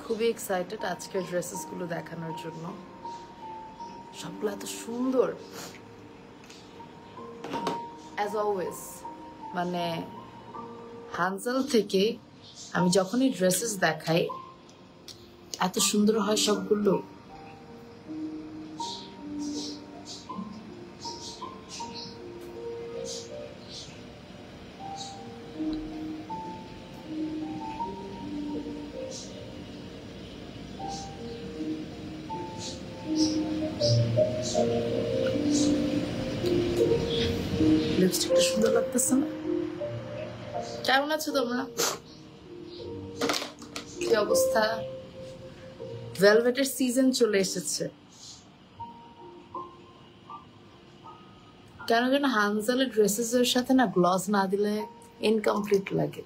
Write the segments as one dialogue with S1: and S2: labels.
S1: খুবই এক্সাইটেড আজকের ড্রেসেসগুলো দেখানোর জন্য। সবগুলো এত সুন্দর অ্যাজ অলওয়েজ। মানে হানজাল থেকে আমি যখনই ড্রেসেস দেখাই এত সুন্দর হয় সবগুলো। লিপস্টিকটা সুন্দর লাগতেছে না? কেমন আছো তোমরা? কি অবস্থা? ভেলভেটের সিজন চলে এসেছে। কেন যেন হানজালের ড্রেসেস এর সাথে না গ্লস না দিলে ইনকমপ্লিট লাগে।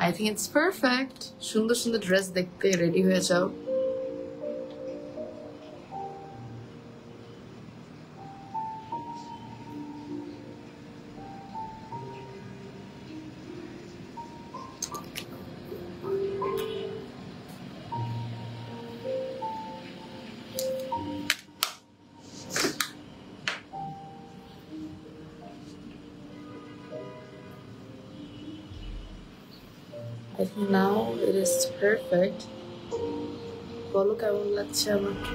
S1: I think it's perfect. সুন্দর সুন্দর ড্রেস দেখতে রেডি হয়ে যাও। I think now it is perfect. বলো কেমন লাগছে আমাকে?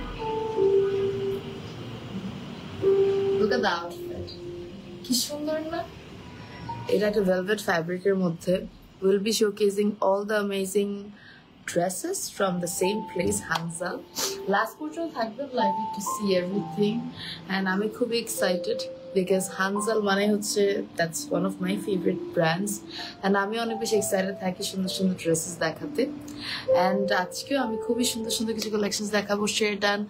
S1: Look at the outfit. কি সুন্দর না? এটা একটা velvet fabric এর মধ্যে। We'll be showcasing all the amazing dresses from the same place, Hanzal. Last পর্যন্ত থাকবেন লাইভে to see everything, and আমি খুবই excited because Hanzal মানে হচ্ছে that's one of my favorite brands, and আমি অনেক বেশি excited থাকি সুন্দর সুন্দর dresses দেখাতে। And আজকেও আমি খুবই সুন্দর সুন্দর কিছু collections দেখাবো। Sherdan,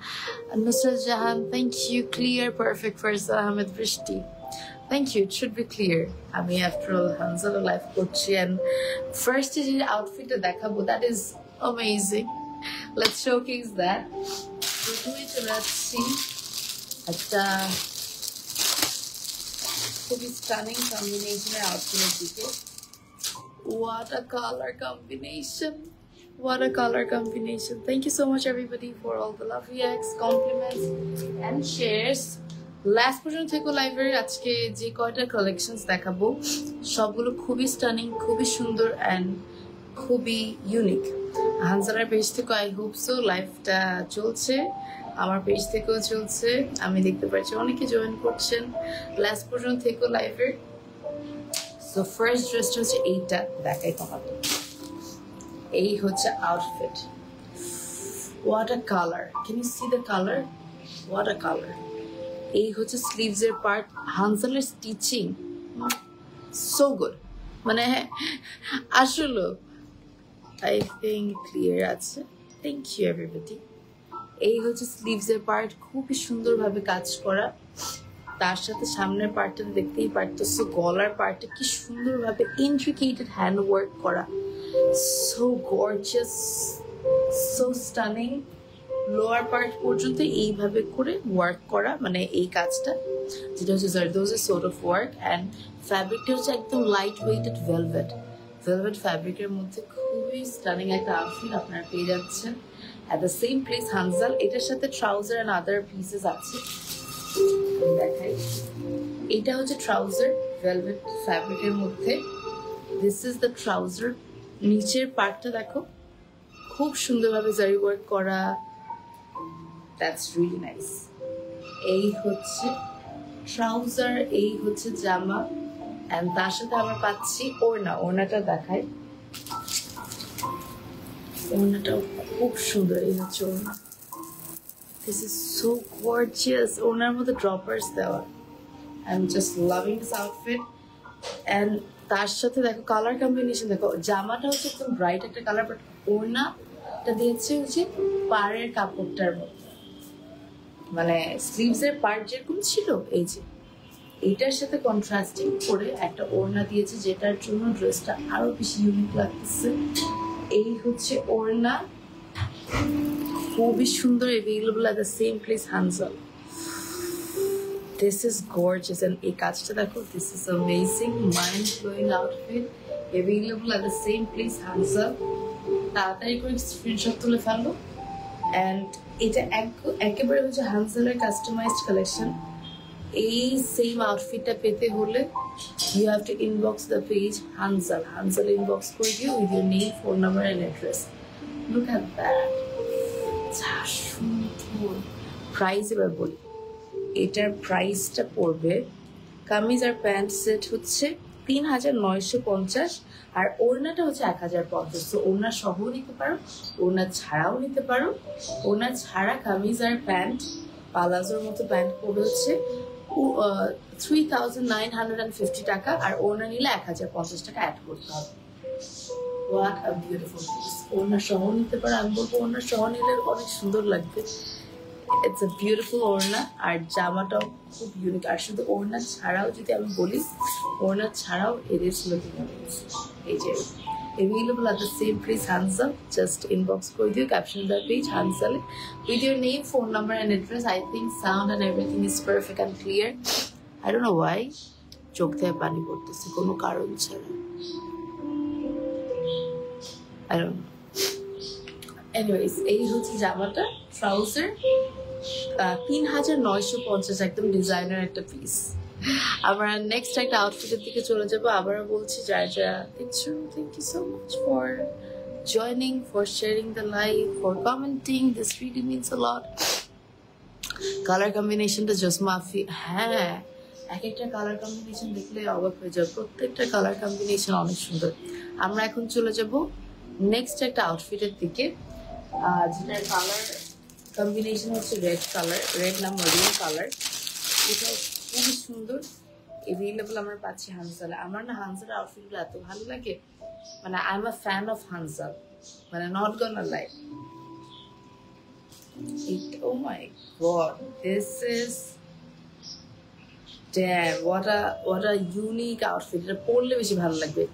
S1: Nusrat Jahan, thank you. Clear, perfect. Farzan Ahmed Brishti, thank you. It should be clear. আমি after all Hanzal live করছি, and first যে outfitটা দেখাবো that is amazing. Let's showcase that. প্রথমে চলে যাচ্ছি একটা খুবই স্টানিং কম্বিনেশনের আউটফিটের দিকে। What a color combination! What a color combination! Thank you so much everybody for all the love reacts, compliments and shares. Last পর্যন্ত থেকে লাইভের আজকে যে কয়টা কালেকশনস দেখাবো সবগুলো খুবই স্টানিং, খুবই সুন্দর অ্যান্ড খুবই ইউনিক। হানজালার পেজ থেকে আই হোপ সো লাইভটা চলছে, আমার পেজ থেকেও চলছে, আমি দেখতে পাচ্ছি অনেকে জয়েন করছেন। লাস্ট পর্যন্ত থেকে লাইভের। সো ফার্স্ট ড্রেসটা হচ্ছে এইটা, দেখাই তোমাকে। এই হচ্ছে outfit. What a colour! Can you see the colour? What a colour! এই হচ্ছে স্লিভস এর পার্ট। হানজালের স্টিচিং সো গুড, মানে আসলে আই থিঙ্ক ক্লিয়ার আছে। Thank you everybody. এই হচ্ছে স্লিভস এর পার্ট, খুবই সুন্দরভাবে কাজ করা। তার সাথে সামনের পার্টটা দেখতেই পারতেছো, গলার পার্টটা কি সুন্দরভাবে ইন্ট্রিকেটেড হ্যান্ড ওয়ার্ক করা। So gorgeous, so stunning. Lower part পর্যন্ত এইভাবে করে ওয়ার্ক করা, মানে এই কাজটা যেটা হচ্ছে জারদোজের সোর্ট অফ ওয়ার্ক। অ্যান্ড ফ্যাব্রিকটা হচ্ছে একদম লাইট ওয়েটেড ভেলভেট ফ্যাব্রিকের মধ্যে খুবই স্টানিং একটা আউটফিট আপনারা পেয়ে যাচ্ছেন at the same place Hanzal। এটার সাথে ট্রাউজার and other pieces আছে, দেখাই। এটা হচ্ছে ট্রাউজার ভেলভেট ফ্যাব্রিকের মধ্যে। This is the trouser. নিচের পার্টটা দেখো খুব সুন্দরভাবে জারি ওয়ার্ক করা, দ্যাটস রিয়েলি নাইস। এই হচ্ছে ট্রাউজার, এই হচ্ছে জামা, এন্ড তার সাথে আমরা পাচ্ছি ওড়না। ওড়নাটা দেখাই, ওড়নাটাও খুব সুন্দর। এই হচ্ছে ওড়না। This is so gorgeous. ওড়নার মধ্যে ড্রপার্স দেওয়া। I am just loving this outfit. And তার সাথে দেখো কালার কম্বিনেশন দেখো। জামাটা হচ্ছে একদম ব্রাইট একটা কালার, বাট ওড়নাটা দিয়েছে হচ্ছে পাড়ের কাপড়টার মধ্যে, মানে স্লিভস এর পার্ট যেরকম ছিল এই যে এটার সাথে কন্ট্রাস্টিং করে একটা ওড়না দিয়েছে, যেটার জন্য ড্রেসটা আরো বেশি ইউনিক লাগতেছে। এই হচ্ছে ওড়না, খুবই সুন্দর, available at the same place, Hansal. This is gorgeous, and এই কাজটা দেখো, this is amazing, mind blowing outfit, available at the same place, Hansal. তাড়াতাড়ি করে স্ক্রিনশট তুলে ফেলো। অ্যান্ড এটা একেবারে হচ্ছে হানসালের কাস্টমাইজড কালেকশন। এই সেম আউটফিটটা পেতে হলে you have to inbox the page Hansal inbox করে দিও with your name, phone number and address. Look at that, সুন্দর। প্রাইস এবার বলি, এটার প্রাইসটা পড়বে, কামিজ আর প্যান্ট সেট হচ্ছে ৩,৯৫০, আর ওড়নাটা হচ্ছে ১,০৫০। তো ওড়না সহও নিতে পারো, ওড়না ছাড়াও নিতে পারো। ওড়না ছাড়া কামিজ আর প্যান্ট, পালাজোর মতো প্যান্ট পড়বে হচ্ছে 3,950 টাকা, আর ওড়না নিলে ১,০৫০ টাকা অ্যাড করতে হবে। What a beautiful piece. ওড়না সহ নিতে পারো, আমি বলবো ওড়না সহ নিলে অনেক সুন্দর লাগবে। ইটস আ বিউটিফুল ওড়না, আর জামাটাও খুব ইউনিক। আর শুধু ওড়না ছাড়াও যদি আমি বলি, ওড়না ছাড়াও ইট ইজ লুকিং অ্যামেজিং। এই যে available at the same place, Hansal. Just inbox করে দিও, caption the page Hansal with your name, phone number and address. I think sound and everything is perfect and clear. I don't know why চোখ থেকে পানি পড়তেছে কোনো কারণ ছাড়া, I don't know. Anyways, এই হচ্ছে জামাটা, ট্রাউজার ৩,৯৫০, একদম ডিজাইনার একটা পিস। আমরা নেক্সট একটা আউটফিটের দিকে চলে যাবো। আবারও বলছি, যারা যারা দেখছো, thank you so much for joining, for sharing the live, for commenting, this really means a lot. Colour কম্বিনেশনটা জাস্ট মাফি, হ্যাঁ, এক একটা কালার কম্বিনেশন দেখলে অবাক হয়ে যাবে, প্রত্যেকটা কালার কম্বিনেশন অনেক সুন্দর। আমরা এখন চলে যাব নেক্সট একটা আউটফিটের দিকে, যেটার কালার কম্বিনেশন হচ্ছে রেড কালার, রেড না মারুন কালার। এটা খুবই সুন্দর, এভেলেবল আমরা পাচ্ছি হানসালে। আমার না হানসালের আউটফিটগুলো এত ভালো লাগে, মানে I am a fan of Hansal, মানে not gonna lie. Oh my god, this is damn, what a unique outfit. এটা পরলে বেশি ভালো লাগবে।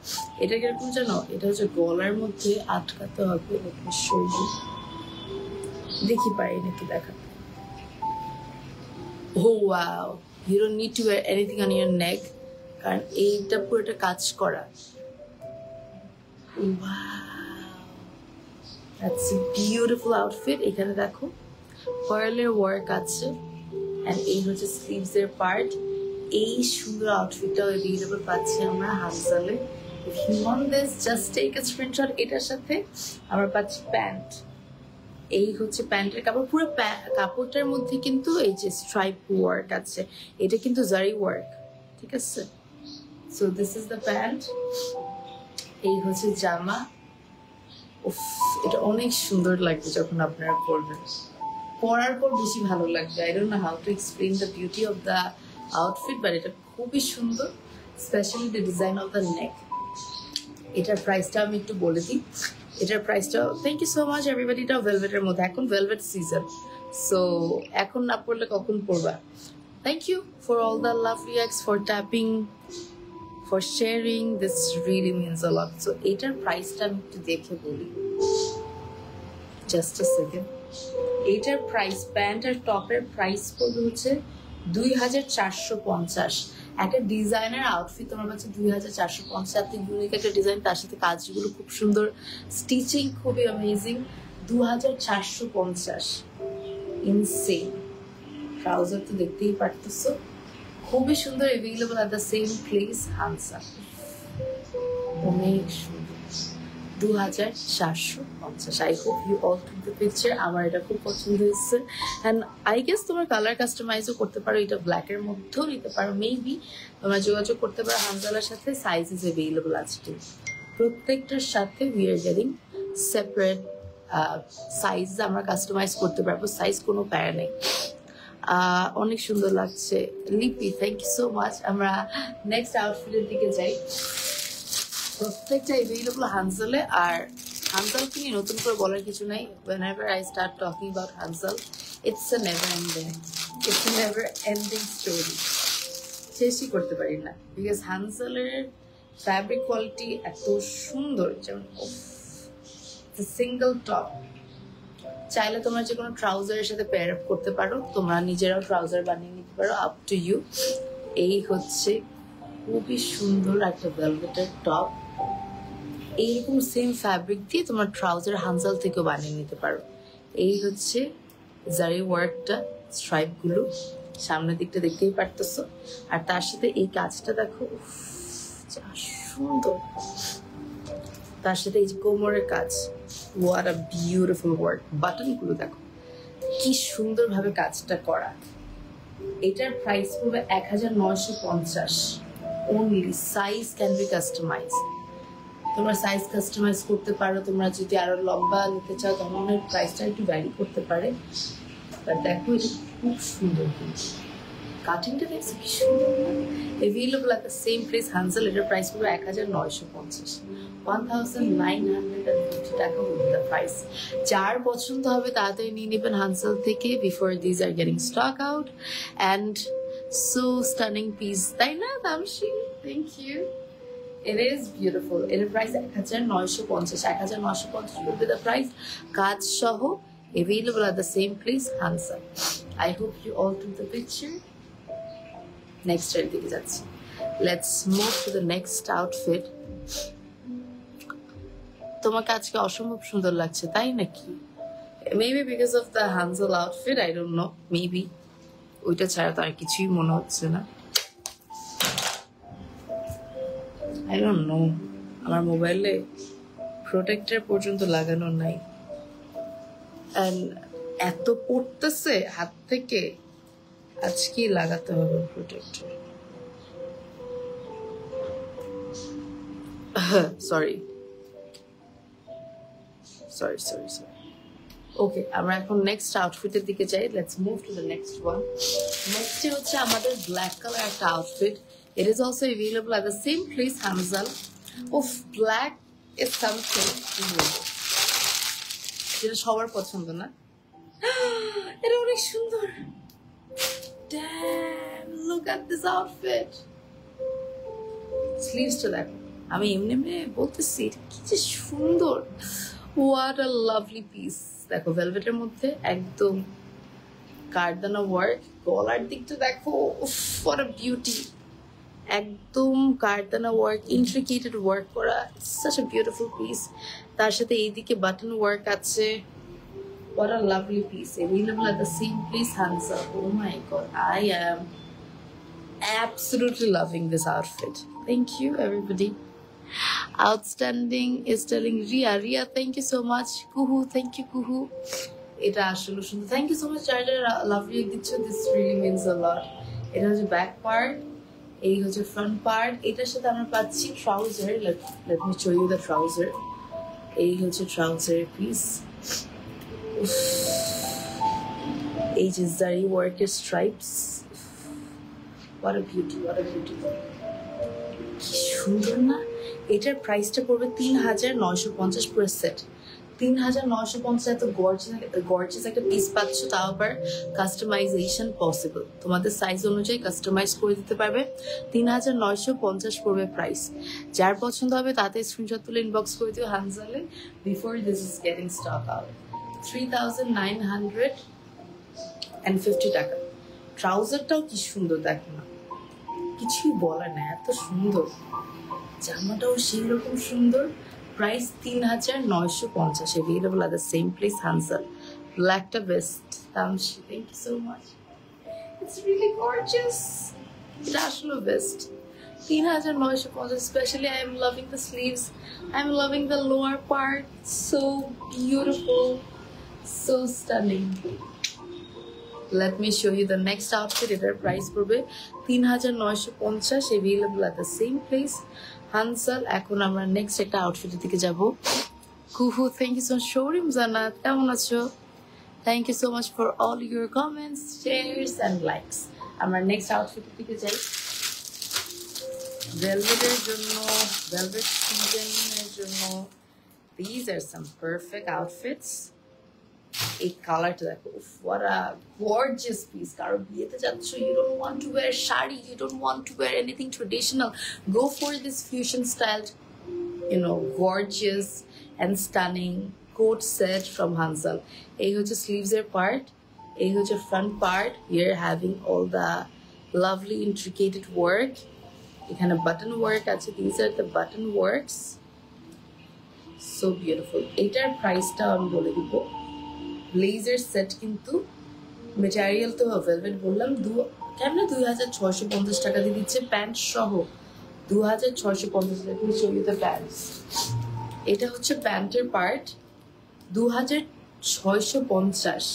S1: এটা কিরকম জানো, এটা হচ্ছে গলার মধ্যে আটকাতে হবে, দেখি পারি নাকি দেখাতে। Oh wow, you don't need to wear anything on your neck, কারণ এইটা পুরোটা কাজ করা। Wow, that's a beautiful outfit. এখানে দেখো পার্লের ওয়ার্ক আছে, and এই হচ্ছে স্লিভস এর পার্ট। এই সুন্দর আউটফিটটাও এভেলেবল পাচ্ছি আমরা হানসালে। If you want this, just take a screenshot। এটার সাথে আমরা পাচ্ছি প্যান্ট, এই হচ্ছে প্যান্টের কাপড়। পুরো কাপড়টার মধ্যে কিন্তু এই যে স্ট্রাইপ ওয়ার্ক আছে, এটা কিন্তু জারি ওয়ার্ক, ঠিক আছে। So this is the pant, এই হচ্ছে জামা। উফ, এটা অনেক সুন্দর লাগবে যখন আপনারা পরবেন, পরার পর বেশি ভালো লাগবে। I don't know how to explain the beauty of the outfit, but এটা খুবই সুন্দর, specially the design of the neck. এটার প্রাইসটা আমি একটু বলে দিই। এটার প্রাইসটা, thank you so much everybody. এটা ভেলভেটের মধ্যে, এখন ভেলভেট সিজন, সো এখন না পড়লে কখন পড়বা। Thank you for all the lovely acts, for tapping, for sharing, this really means a lot. So এটার প্রাইসটা আমি একটু দেখে বলি, জাস্ট আ সেকেন্ড। এটার প্রাইস, প্যান্ট আর টপের প্রাইস পড়বে হচ্ছে 2,450। একটা ডিজাইনার আউটফিট তোমার কাছে 2,450, এত ইউনিক একটা ডিজাইন, তার সাথে কাজগুলো খুব সুন্দর, স্টিচিং খুবই অ্যামেজিং। 2,450, ইনসেন। ট্রাউজার তো দেখতেই পারতেছো, খুবই সুন্দর, available at the same place Hansal. অনেক সুন্দর, 2,450। I hope you all took the picture. আমার এটা খুব পছন্দ হয়েছে, অ্যান্ড আই গেস তোমার কালার কাস্টমাইজও করতে পারো, এটা ব্ল্যাকের মধ্যেও নিতে পারো। মেবি তোমরা যোগাযোগ করতে পারো হানজালার সাথে, সাইজেস অ্যাভেলেবল আছে। প্রত্যেকটার সাথে we are getting separate size, আমরা কাস্টমাইজ করতে পারবো, সাইজ কোনো প্যারা নেই। অনেক সুন্দর লাগছে। লিপি, থ্যাংক ইউ সো মাচ। আমরা নেক্সট আউটফিটের দিকে যাই। প্রত্যেকটা এভেলেবল হানসালে, আর হানসালকে নিয়ে নতুন করে বলার কিছু নাই। whenever I start talking about Hansal, it's a never ending story, শেষই করতে পারি না, বিকজ হানজালের ফ্যাব্রিক কোয়ালিটি এত সুন্দর। যেমন সিঙ্গেল টপ, চাইলে তোমরা যে কোনো ট্রাউজারের সাথে পেয়ার আপ করতে পারো, তোমরা নিজেরাও ট্রাউজার বানিয়ে নিতে পারো, আপ টু ইউ। এই হচ্ছে খুবই সুন্দর একটা ভেলভেটের টপ। এইরকম সেম ফ্যাব্রিক দিয়ে তোমরা ট্রাউজার হানজাল থেকেও বানিয়ে নিতে পারো। এই হচ্ছে জারি ওয়ার্কটা, স্ট্রাইপগুলো সামনের দিকটা দেখতেই পারতেছো, আর তার সাথে এই কাজটা দেখো, যা সুন্দর। তার সাথে এই যে কোমরের কাজ, হোয়াট আ বিউটিফুল ওয়ার্ক। বাটনগুলো দেখো কি সুন্দরভাবে কাজটা করা। এটার প্রাইস পড়বে 1950 only. Size can be customise, তোমরা সাইজ কাস্টমাইজ করতে পারো। তোমরা যদি আরো লম্বা নিতে চাও তখন প্রাইসটা একটু ভ্যারি করতে পারে। বাট দেখো এটা খুব সুন্দর, কিন্তু কাটিংটা দেখছো কি সুন্দর। Available at the same price Hanzal. এটার প্রাইস পড়বে 1950, 1950 টাকা উইথ দ্য প্রাইস। যার পছন্দ হবে তাড়াতাড়ি নিয়ে নেবেন হানজাল থেকে, before these are getting stock out. And so stunning piece, তাই না Tamshi? Thank you. It is beautiful. এর price 1950, 1950 will be the price. কাজ সহ available at the same place, Hansal. I hope you all took the picture. Next এর দিকে যাচ্ছি। Let's move to the next outfit. তোমাকে আজকে অসম্ভব সুন্দর লাগছে, তাই নাকি? Maybe because of the Hansal outfit, I don't know. Maybe ওইটা ছাড়া তো আর কিছুই মনে হচ্ছে না। I don't know. আমার মোবাইলে প্রোটেক্টর পর্যন্ত লাগানো নাই, and এত পড়তেছে হাত থেকে, আজকেই লাগাতে হবে প্রোটেক্টর। সরি। ওকে, আমরা এখন নেক্সট আউটফিটের দিকে যাই। Let's move to the next one. Next হচ্ছে আমাদের ব্ল্যাক কালার একটা outfit. It is also available at the same place, Hanzal. Of black is something. যেটা সবার পছন্দ না? এটা অনেক সুন্দর। Damn, look at this outfit. স্লিভসটা দেখো, আমি এমনি এমনি বলতেছি কি যে সুন্দর। What a lovely piece. দেখো ভেলভেটের মধ্যে একদম কারদানা ওয়ার্ক। গলার দিকটা দেখো, what a beauty. একদম কারদানা ওয়ার্ক, ইন্ট্রিকেটেড ওয়ার্ক করা, such a beautiful piece. তার সাথে এইদিকে বাটন ওয়ার্ক আছে। What a lovely piece. Available at the same place, Hansal. Oh my god, I am absolutely loving this outfit. Thank you, everybody. Outstanding is telling Ria, thank you so much. Kuhu, thank you, Kuhu. এটা আসলে সুন্দর। Thank you so much, Charger. Love you দিচ্ছ, this really means a lot. এটা হচ্ছে back part, এই হচ্ছে front part. এটার সাথে আমরা পাচ্ছি trouser. Let me show you the trouser. এই হচ্ছে ট্রাউজারের পিস। এই যে জারি ওয়ার্কের stripes, what a beauty, what a beauty. কি সুন্দর না? এটার প্রাইসটা পড়বে 3950 পুরো সেট। 3950 এত গর্জিয়াস একটা পিস পাচ্ছ, তাও আবার কাস্টমাইজেশন পসিবল। তোমাদের সাইজ অনুযায়ী কাস্টমাইজ করে দিতে পারবে। 3950 পড়বে প্রাইস। যার পছন্দ হবে তাতে স্ক্রিনশট তুলে ইনবক্স করে দিও হানজালে, before this is getting stock out. 3950 টাকা। ট্রাউজারটাও কি সুন্দর, দেখো না, কিছুই বলার না, এত সুন্দর। জামাটাও সেই রকম সুন্দর। Price 3950। Available at the same place, Hansal. Blackটা বেস্ট। Tamshi, thank you so much. It's really gorgeous. এটা আসলে best. 3950। Especially I am loving the sleeves. I'm loving the lower part. So beautiful. So stunning. Let me show you the next outfit. এটার price পড়বে 3950। Available at the same place, Hansal. এখন আমরা next একটা আউটফিটের দিকে যাব। Kuhu, thank you so much. Shaurim Jannat, কেমন আছো? Thank you so much for all your comments, shares and likes. আমরা নেক্সট আউটফিটের দিকে যাই। ভেলভেটের জন্য, ভেলভেট সিজনের জন্য, these are some perfect outfits. এই কালারটা দেখো, what a gorgeous piece. কারো বিয়েতে যাচ্ছ, you don't want to wear shari, you don't want to wear anything traditional, go for this fusion styled, gorgeous and stunning coat set from Hansal. এই হচ্ছে sleeves এর part, এই হচ্ছে front part. You're having all the lovely intricate work. এখানে button work আছে, these are the button works, so beautiful. এটার প্রাইসটা আমি বলে দিব। ব্লেজার সেট কিন্তু ম্যাটেরিয়াল তো ভেলভেট বললাম, কেমনে 2650 টাকা দিয়ে দিচ্ছে প্যান্ট সহ, 2650 টাকা। Show you the pants. এটা হচ্ছে প্যান্টের পার্ট, 2650,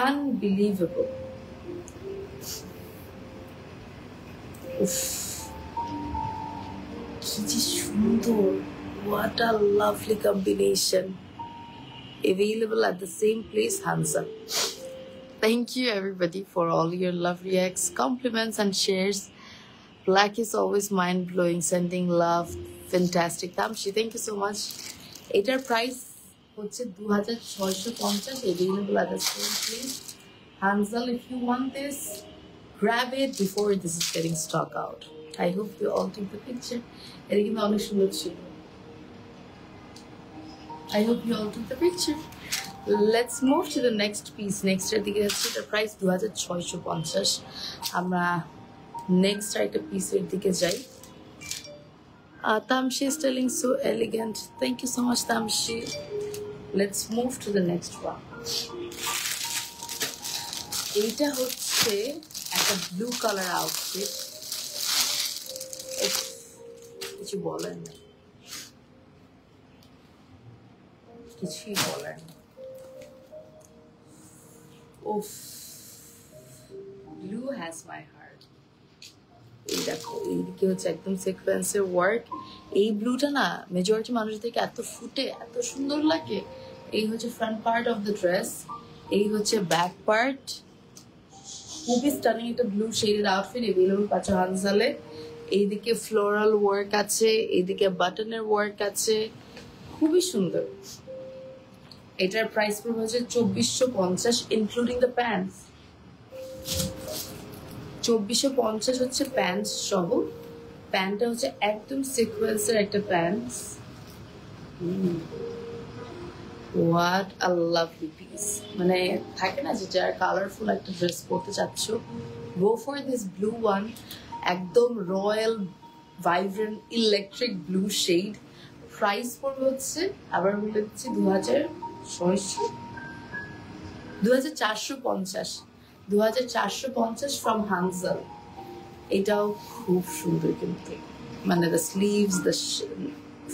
S1: আনবিলিভেবল। কি যে সুন্দর, what a lovely combination. Available at the same place, Hansal. Thank you everybody for all your love reacts, compliments and shares. Black is always mind-blowing, sending love, fantastic. Tamshi, thank you so much. Etar price hoche 2650, available at the same place. Hansal, if you want this, grab it before this is getting stock out. I hope you all took the picture. I hope you all took the picture. Let's move to the next piece. Next the price 2650. আমরা next একটা piece এর দিকে যাই। Tamshi is telling so elegant. Thank you so much, Tamshi. Let's move to the next one. এটা হচ্ছে একটা blue color outfit. কিছু বলেন না, কিছুই বলার না। উফ, ব্লু হ্যাজ মাই হার্ট। এই দেখো, এইদিকে হচ্ছে একদম সিকোয়েন্সের ওয়ার্ক। এই ব্লুটা না মেজরিটি মানুষদেরকে এত ফুটে, এত সুন্দর লাগে। এই হচ্ছে front part of the dress, এই হচ্ছে ব্যাক পার্ট। খুবই স্টানিং একটা ব্লু শেডেড আউটফিট এভেলেবল পাচ্ছ হানজালে। এইদিকে ফ্লোরাল ওয়ার্ক আছে, এইদিকে বাটনের ওয়ার্ক আছে, খুবই সুন্দর। এটার প্রাইস পড়বে হচ্ছে 2450, ইনক্লুডিং দ্য প্যান্টস। 2450 হচ্ছে প্যান্টস সহ। প্যান্টটা হচ্ছে একদম সিকোয়েন্সের একটা pants. What a lovely piece. মানে থাকে না যে যারা কালারফুল একটা ড্রেস পরতে চাচ্ছ, go for this blue one. একদম royal vibrant electric blue shade. Price পড়বে হচ্ছে, আবার বলে দিচ্ছি, 2450 2450 ফ্রম হানজাল। এটাও খুব সুন্দর কিন্তু, মানে the sleeves, the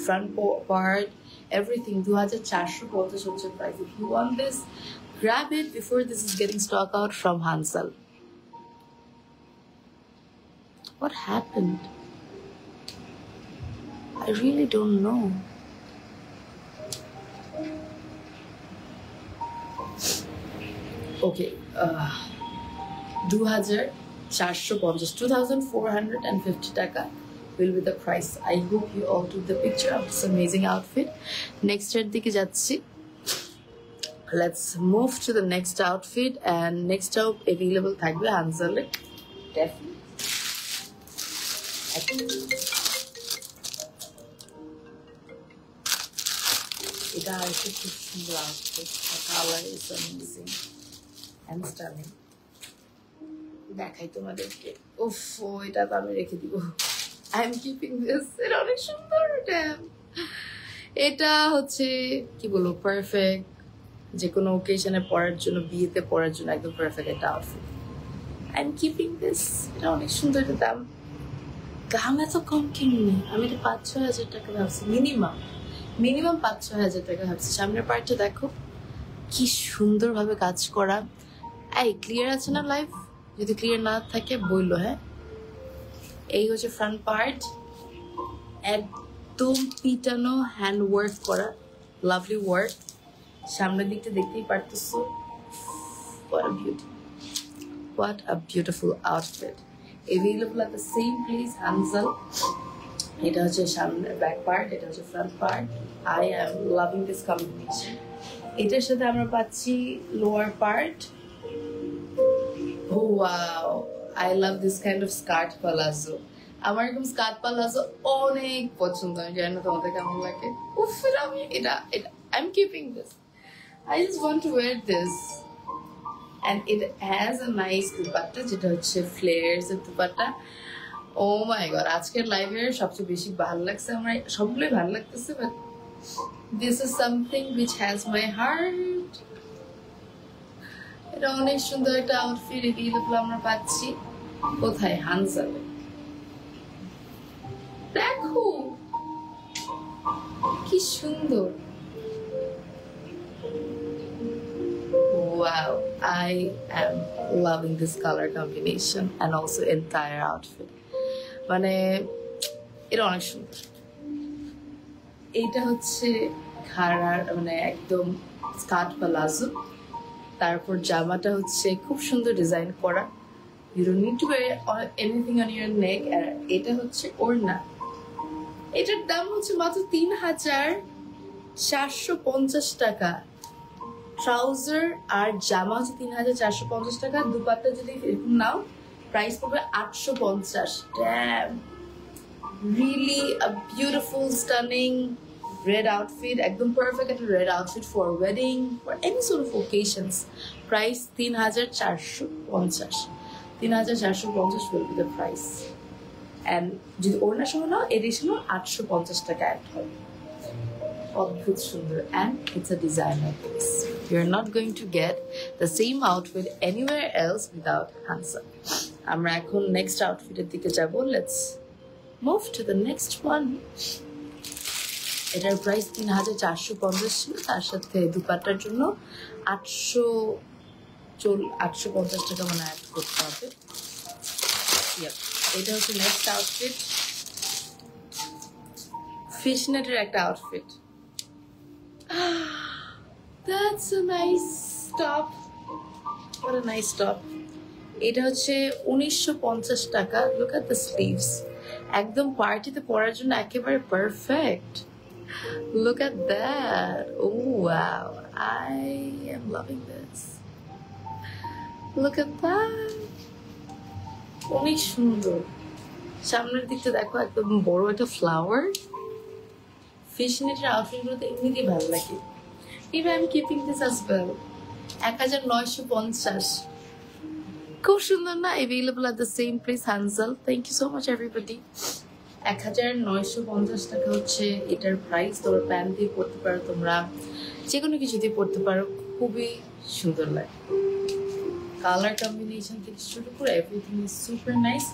S1: front part, everything. 2450 হচ্ছে price. If you want this, grab it before this is getting stock out from Hansal. What happened? I really don't know. Okay, 2450, 2450 taka will be the price. I hope you all took the picture of this amazing outfit. Next এর দিকে যাচ্ছি। Let's move to the next outfit, and next out available থাকবে হানজালে definitely. এটা আরেকটা খুব সুন্দর outfit, colour is amazing and stunning. দেখাই তোমাদেরকে। উফ, এটা তো আমি রেখে দিব। I am keeping this. এটা অনেক সুন্দর। এটা হচ্ছে কি বলবো, পারফেক্ট যে কোনো ওকেশনে পরার জন্য, বিয়েতে পরার জন্য একদম পারফেক্ট একটা outfit. I am keeping this. এটা অনেক সুন্দর। এটা দাম এত কম কিনি। আমি এটা 5-6 হাজার টাকা ভাবছি, মিনিমাম 5-6 হাজার টাকা ভাবছি। সামনের পার্টটা দেখো কি সুন্দরভাবে কাজ করা। এই ক্লিয়ার আছে না লাইভ? যদি ক্লিয়ার না থাকে বললো। হ্যাঁ, এই হচ্ছে ফ্রন্ট পার্ট, একদম পিটানো হ্যান্ড ওয়ার্ক করা, লাভলি ওয়ার্ক। সামনের দিকটা দেখতেই পারতেছো। What a beautiful outfit. Available at the same place, Hansal. এটা হচ্ছে সামনের ব্যাক পার্ট, এটা হচ্ছে front part. I am loving this combination. এটার সাথে আমরা পাচ্ছি lower part. Oh wow, I love this kind of skirt palazzo. আমার এরকম স্কার্ট পালাজো অনেক পছন্দ। আমি জানি না তোমাদের কেমন লাগে। উফ, আমি এটা I'm keeping this. I just want to wear this. And it has a nice dupatta যেটা হচ্ছে flares এর dupatta. Oh my god, আজকের লাইভের সবচেয়ে বেশি ভালো লাগছে আমার, সবগুলোই ভালো লাগতেছে, but this is something which has my heart. এটা অনেক সুন্দর একটা আউটফিট। এগুলো আমরা পাচ্ছি কোথায়? হানজালে। দেখো কি সুন্দর। Wow, I am loving this color combination and also entire outfit. মানে এটা অনেক সুন্দর। এইটা হচ্ছে খাড়ার মানে একদম স্কার্ট প্লাজো, তারপর জামাটা হচ্ছে খুব সুন্দর ডিজাইন করা। You don't need to wear anything on your neck. আর এটা হচ্ছে ওড়না। এটার দাম হচ্ছে মাত্র ৩,৪৫০ টাকা। ট্রাউজার আর জামা হচ্ছে ৩,৪৫০ টাকা। দুপাট্টা যদি এরকম নাও প্রাইস পড়বে ৮৫০। Damn, really a beautiful stunning red outfit, একদম perfect একটা red outfit for wedding, for any sort of occasions. Price ৩,৪৫০। ৩,৪৫০ will be the price. And যদি ওড়না সহ নাও এডিশনাল ৮৫০ টাকা অ্যাড হয়। অদ্ভুত সুন্দর, and it's a designer piece. You're not going to get the same outfit anywhere else without Hansa. আমরা এখন next outfit-এর দিকে যাব। Let's move to the next one. এটার প্রাইস ৩,৪৫০ ছিল, তার সাথে দুপাট্টার জন্য ৮৫০ টাকা মানে অ্যাড করতে হবে। এটা হচ্ছে নেক্সট আউটফিট, ফিশনেটের একটা outfit. That's a nice top. What a nice top. এটা হচ্ছে ১৯৫০ টাকা। Look at the sleeves. একদম পার্টিতে পরার জন্য একেবারে perfect. Look at that. Oh wow, I am loving this. Look at that. অনেক সুন্দর। সামনের দিকটা দেখো, একদম বড় একটা ফ্লাওয়ার। ফিশনেটের আউটফিটগুলোতে এমনিতেই ভালো লাগে। Even I'm keeping this as well. ১৯৫০। খুব সুন্দর না? Available at the same place, Hansal. Thank you so much everybody. ১৯৫০ টাকা হচ্ছে এটার প্রাইস। তোমরা প্যান্ট দিয়ে পরতে পারো, তোমরা যে কোনো কিছু দিয়ে পরতে পারো, খুবই সুন্দর লাগে। কালার কম্বিনেশন থেকে শুরু করে everything is super nice.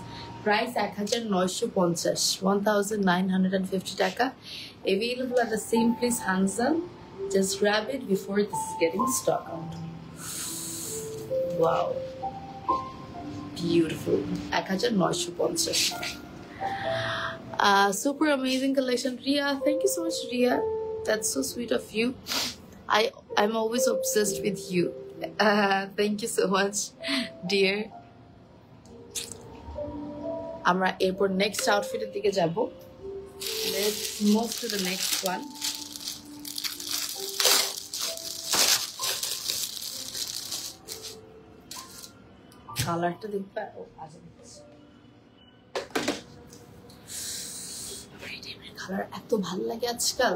S1: Price ১৯৫০, 1950 টাকা। Available at the same place, Hansal. Just grab it before this is getting stock out. Wow, beautiful. ১৯৫০। Super amazing collection, Ria. Thank you so much, Ria. That's so sweet of you. I'm always obsessed with you. Thank you so much, dear. আমরা এরপর next আউটফিটের দিকে যাব। Let's move to the next one. কালারটা দেখবা, colour এত ভালো লাগে আজকাল।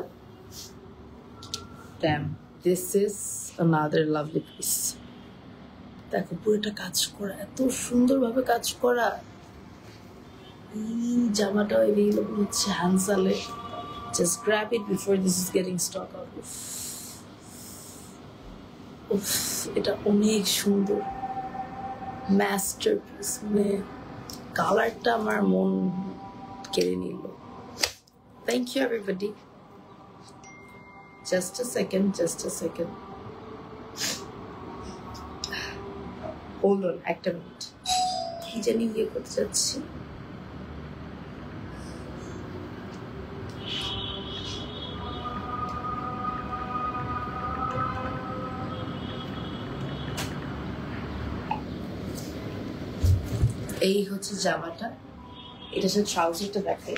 S1: Damn, this is another lovely piece. দেখো পুরোটা কাজ করা, এত সুন্দরভাবে কাজ করা। এই জামাটা available হচ্ছে হানসালে। Just grab it before this is getting stock out. উফ, এটা অনেক সুন্দর, মাস্টারপিস। মানে কালারটা আমার মন কেড়ে নিল। Thank you everybody. Just a second. Hold on, একটা মিনিট। কি জানি ইয়ে করতে যাচ্ছি। এই হচ্ছে জামাটা, এটা সাথে ট্রাউজারটা দেখাই।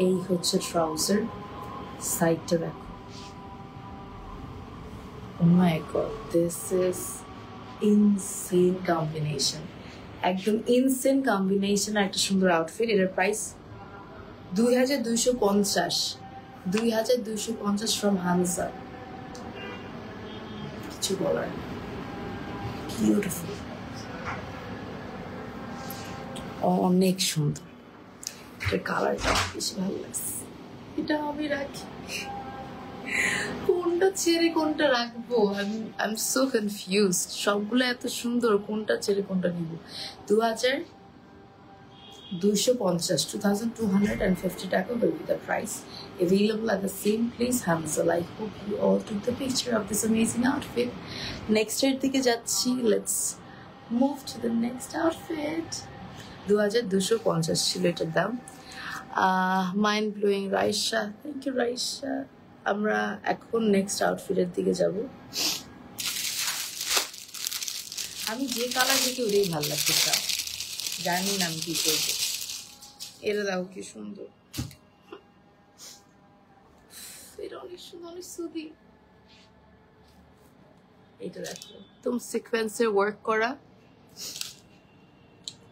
S1: এই হচ্ছে ট্রাউজার, সাইডটা দেখো, oh my god, this is insane combination, একদম ইনসেন কম্বিনেশন একটা সুন্দর আউটফিট। এটার প্রাইস 2250 ফ্রম হানজা। কিছু বলার, বিউটিফুল, অনেক সুন্দর। এটার কালারটা বেশি ভালো লাগছে, এটা আমি রাখি। কোনটা ছেড়ে কোনটা রাখবো, আই এম সো কনফিউজড। সবগুলো এত সুন্দর, কোনটা ছেড়ে কোনটা নিব। 2250 টাকা will be the price. Available at the same place, Hansel. I hope you all took the picture of this amazing outfit. Next এর দিকে যাচ্ছি, let's move to the next outfit. 2250 ছিল এটার দাম। Mind blowing Raisa, thank you Raisa. আমরা এখন next আউটফিটের দিকে যাব। আমি যে কালার দেখি ওটাই ভালো লাগছে, জানি না আমি কি করবো। এটা দেখো কি সুন্দর, এটা অনেক সুন্দর, অনেক সুদি। এটা দেখো একদম সিকোয়েন্সের ওয়ার্ক করা,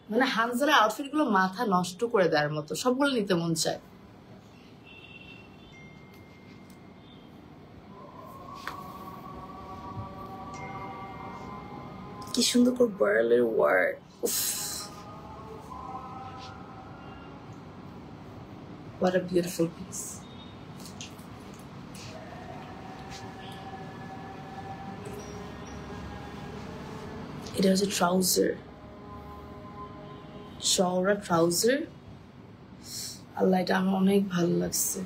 S1: মানে হানজালের আউটফিট গুলো মাথা নষ্ট করে দেওয়ার মতো, সবগুলো নিতে মন চায়। কি সুন্দর করে বার্লের work, what a beautiful piece. এটা হচ্ছে ট্রাউজার, শওরা ট্রাউজার। আল্লাহ, এটা আমার অনেক ভালো লাগছে।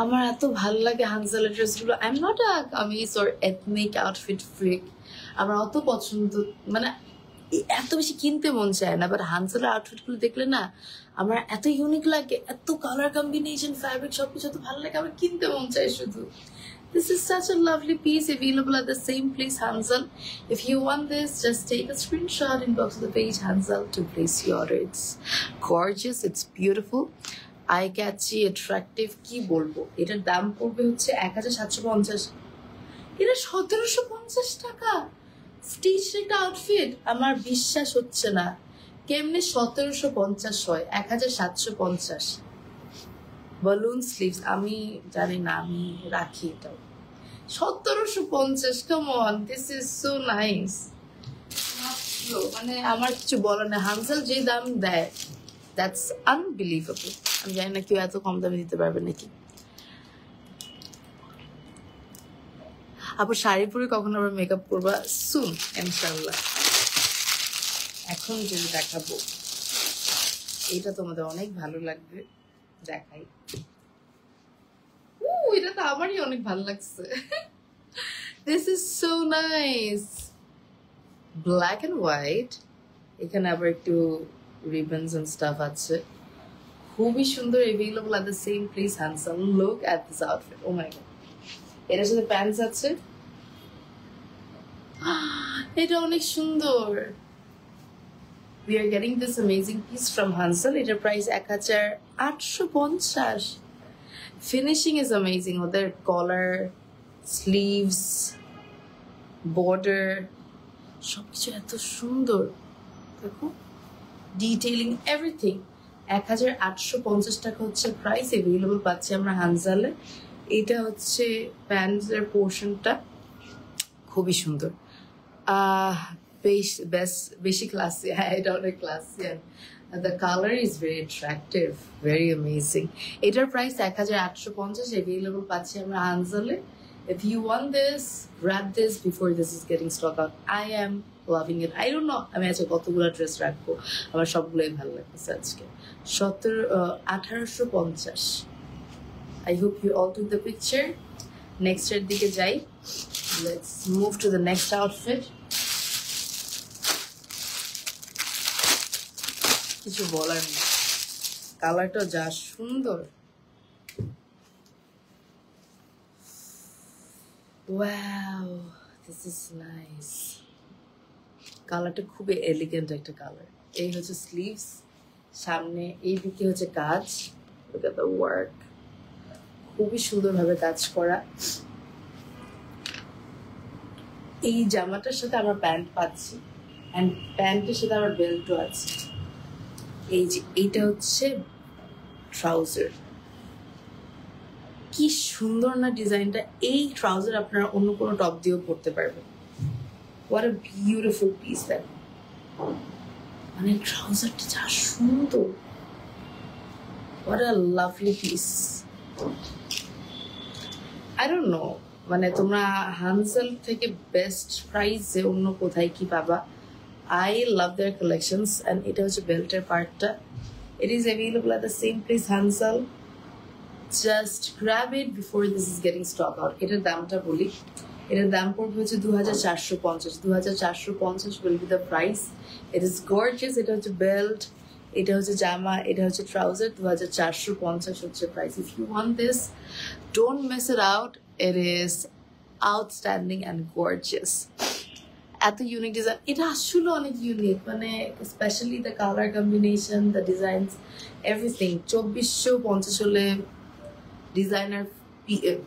S1: আমার এত ভালো লাগে হানজালের ড্রেসগুলো। I am not a kameez or ethnic outfit freak, আমার অত পছন্দ, মানে এত বেশি কিনতে মন চায় না, বাট হানজালের আউটফিটগুলো দেখলে না আমার এত ইউনিক লাগে, এত কালার কম্বিনেশন, ফ্যাব্রিক সবকিছু এত ভালো লাগে, আমার কিনতে মন চায় শুধু। This is such a lovely piece, available at the same place, Hansal. If you want this, just take a screenshot, inbox the page Hansal to place your order. It's gorgeous, it's beautiful, eye catchy, attractive. কি বলবো, এটার দাম পড়বে হচ্ছে 1750। এটা 1750 টাকা stitch একটা outfit. আমার বিশ্বাস হচ্ছে না, কেমনে 1750 হয়, 1750। বালুন স্লিভস, আমি জানি না, আমি রাখি এটাও। 1750, come on, this is so nice. মানে আমার কিছু বলার নেই, হানজাল যে দাম দেয়, দ্যাটস আনবিলিভেবল। আমি জানি না কেউ এত কম দামে দিতে পারবে নাকি। আবার শাড়ি পরে কখন আবার মেকআপ করবা সুন ইনশাআল্লাহ। এখন যদি দেখাবো, এটা তোমাদের অনেক ভালো লাগবে, দেখাই। এটা তো আমারই অনেক ভালো লাগছে। This is so nice, black and white, এখানে আবার একটু ribbons and stuff আছে, খুবই সুন্দর। available at the same place, Hansal. Look at this outfit, oh my god। এটার সাথে প্যান্টস আছে, এটা অনেক সুন্দর। We are getting this amazing piece from Hansal. এটার প্রাইস 1850। ফিনিশিং ইজ অ্যামেজিং, ওদের কলার, স্লিভস, বর্ডার সবকিছু এত সুন্দর, দেখো ডিটেইলিং, এভরিথিং। 1850 টাকা হচ্ছে প্রাইস, এভেলেবল পাচ্ছি আমরা হানজালে। এটা হচ্ছে প্যান্টসের পোর্শনটা, খুবই সুন্দর, বেশি ক্লাসি। হ্যাঁ, এটা অনেক classy. The color is very attractive, very amazing. এটার প্রাইস 1850, available পাচ্ছি আমরা হানজালে। If you want this, grab this before this is getting stock out. I am loving it. I don't know, আমি আজকে কতগুলো ড্রেস রাখবো, আমার সবগুলোই ভালো লাগছে আজকে। 1850। I hope you all took the picture. Next এর দিকে যাই, let's move to the next outfit. কিছু বলার নেই, কালারটা যা সুন্দর। Wow, this is nice. কালারটা খুবই এলিগেন্ট একটা কালার। এই হচ্ছে স্লিভস, সামনে এই দিকে হচ্ছে কাজ, look at the work, খুবই সুন্দরভাবে কাজ করা। এই জামাটার সাথে আমরা প্যান্ট পাচ্ছি, অ্যান্ড প্যান্টের সাথে আমার বেল্টও আছে। এই যে এইটা হচ্ছে ট্রাউজার, কি সুন্দর না ডিজাইনটা। এই ট্রাউজার আপনারা অন্য কোনো টপ দিয়েও পরতে পারবেন। What a beautiful piece that, মানে ট্রাউজারটা যা সুন্দর, what a lovely piece. I don't no, মানে তোমরা হানসেল থেকে বেস্ট প্রাইসে অন্য কোথায় কি পাবা। I love their collections, and এটা হচ্ছে বেল্টের পার্টটা। It is available at the same place Hansel. Just grab it before this is getting stock out. এটার দামটা বলি, এটার দাম পড়বে হচ্ছে 2450। 2450 will be the price. It is gorgeous. এটা হচ্ছে বেল্ট, এটা হচ্ছে জামা, এটা হচ্ছে ট্রাউজার। 2450 হচ্ছে price. If you want this, don't mess it out. It is outstanding and gorgeous. এত ইউনিক ডিজাইন, এটা আসলে অনেক ইউনিক, মানে specially the colour combination, the designs, everything. 2450 হলে ডিজাইনার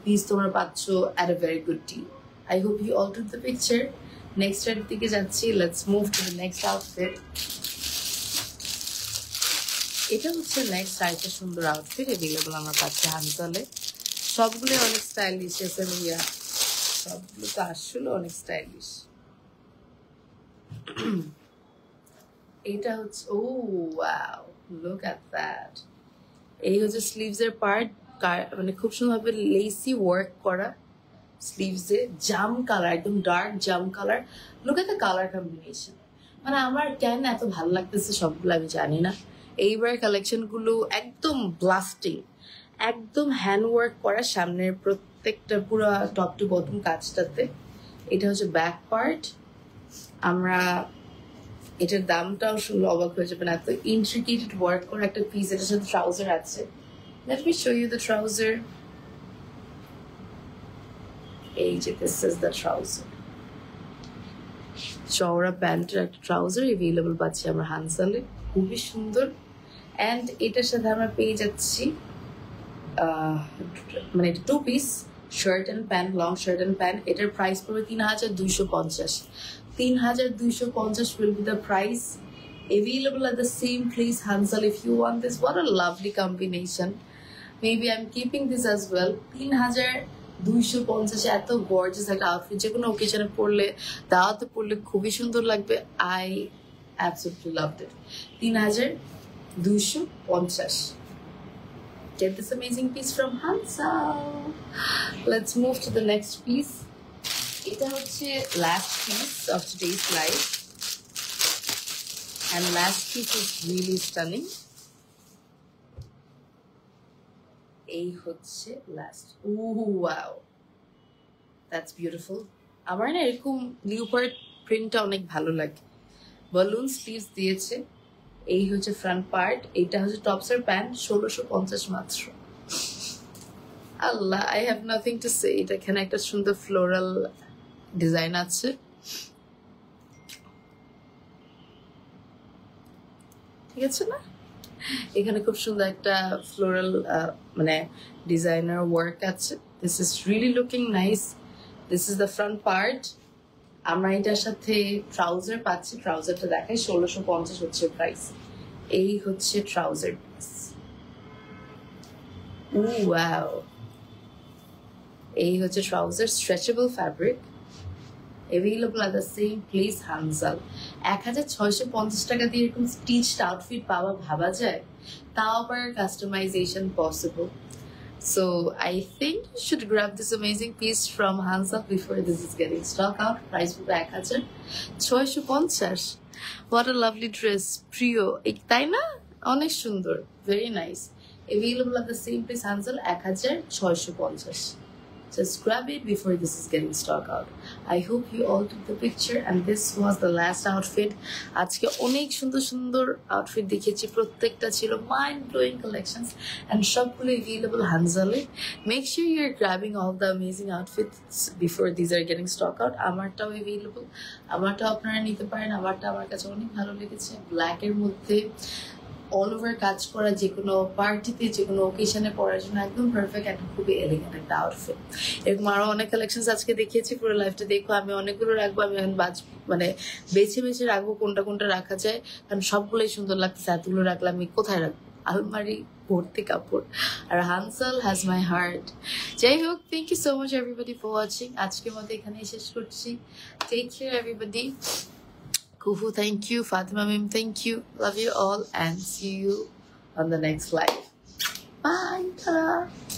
S1: পিস তোমরা পাচ্ছ at a very good deal. I hope you all took the picture. Next এর দিকে যাচ্ছি, let's move to the next outfit. এটা হচ্ছে নেক্সট আরেকটা সুন্দর আউটফিট এভেলেবল আমার কাছে হানসালে। সবগুলো অনেক স্টাইলিশ আছে ভাইয়া, সবগুলো তো আসলে অনেক স্টাইলিশ। এটা হচ্ছে, ও ওয়াও, লুক এট দ্যাট। এই হচ্ছে স্লিভস এর পার্ট, মানে খুব সুন্দরভাবে লেসি ওয়ার্ক করা স্লিভসে, জাম কালার, একদম dark jam colour. Look at the colour combination, মানে আমার কেন এত ভালো লাগতেছে সবগুলো আমি জানি না। এইবার কালেকশন গুলো একদম ব্লাস্টিং, একদম হ্যান্ড ওয়ার্ক করা সামনের প্রত্যেকটা পুরো টপ টু বটম কাজটাতে। এটা হচ্ছে ব্যাক পার্ট। আমরা এটার দামটাও শুনলে অবাক হয়ে যাবেন, এত ইন্ট্রিকেটেড ওয়ার্ক করা একটা পিস। এটার সাথে ট্রাউজার আছে। Let me show you the trouser. এই যে দিস ইজ দ্য ট্রাউজার, চওড়া প্যান্টের একটা ট্রাউজার এভেলেবল পাচ্ছি আমরা হানসালে, খুবই সুন্দর। অ্যান্ড এটার সাথে আমরা পেয়ে যাচ্ছি মানে এটা 2 piece shirt and pant, long shirt and pant. এটার প্রাইস পড়বে 3250। 3250 will be the price. Available at the same place Hansel. If you want this, what a lovely combination. Maybe I'm keeping this as well. 3250 এত gorgeous একটা outfit, যে কোনো ওকেশনে পরলে, দাওয়াতে পরলে খুবই সুন্দর লাগবে। I absolutely loved it. 3250. Get this amazing piece from Hansel. Let's move to the next piece. এটা হচ্ছে last piece of today's live, and last piece is really stunning. এই হচ্ছে লাস্ট। Wow, that's beautiful. আমার না এরকম leopard প্রিন্টটা অনেক ভালো লাগে। বালুন স্লিভস দিয়েছে। এই হচ্ছে ফ্রন্ট পার্ট। এটা হচ্ছে টপসের প্যান্ট, 1650 মাত্র। আল্লাহ, I have nothing to say. এটা এখানে একটা সুন্দর ফ্লোরাল ডিজাইন আছে। ঠিক আছে না? এখানে খুব সুন্দর একটা ফ্লোরাল মানে ডিজাইনার ওয়ার্ক আছে। This is really looking nice. This is the front part. আমরা এটার সাথে ট্রাউজার পাচ্ছি। ট্রাউজারটা দেখাই, 1650 হচ্ছে প্রাইস। এই হচ্ছে ট্রাউজার পিস। ওয়াও, এই হচ্ছে trouser, stretchable fabric. available at the same place Hansel. 1650 টাকা দিয়ে এরকম স্টিচড আউটফিট পাওয়া ভাবা যায়? তাও আবার customisation possible. So I think you should grab this amazing piece from Hansel before this is getting stock out. Price will be 1650. What a lovely dress. প্রিয়, তাই না? অনেক সুন্দর, very nice. Available at the same place Hansel, 1650. Just grab it before this is getting stock out. I hope you all took the picture, and this was the last outfit. আজকে অনেক সুন্দর সুন্দর outfit দেখিয়েছি, প্রত্যেকটা ছিল mind blowing collections, and সবগুলো available Hansel-এ. Make sure you're grabbing all the amazing outfits before these are getting stock out. আমারটাও available, আমারটাও আপনারা নিতে পারেন। আমারটা আমার কাছে অনেক ভালো লেগেছে, ব্ল্যাক এর মধ্যে অল ওভার কাজ করা, যে কোনো পার্টিতে, যে কোনো ওকেশনে পরার জন্য একদম পারফেক্ট, একটা খুবই এলিগেন্ট একটা আউটফিট। এরকম আরো অনেক কালেকশন আজকে দেখিয়েছি, পুরো লাইফটা দেখো। আমি অনেকগুলো রাখবো, আমি এখন মানে বেছে বেছে রাখবো কোনটা কোনটা রাখা যায়, কারণ সবগুলোই সুন্দর লাগতেছে। এতগুলো রাখলে আমি কোথায় রাখবো? আলমারি ভর্তি কাপড়। আর হানসাল হ্যাজ মাই হার্ট। যাই হোক, thank you so much everybody for watching. আজকের মতো এখানেই শেষ করছি। Take care everybody. Kufu, thank you. Fatima Mim, thank you. Love you all and see you on the next live. Bye. Ta-da.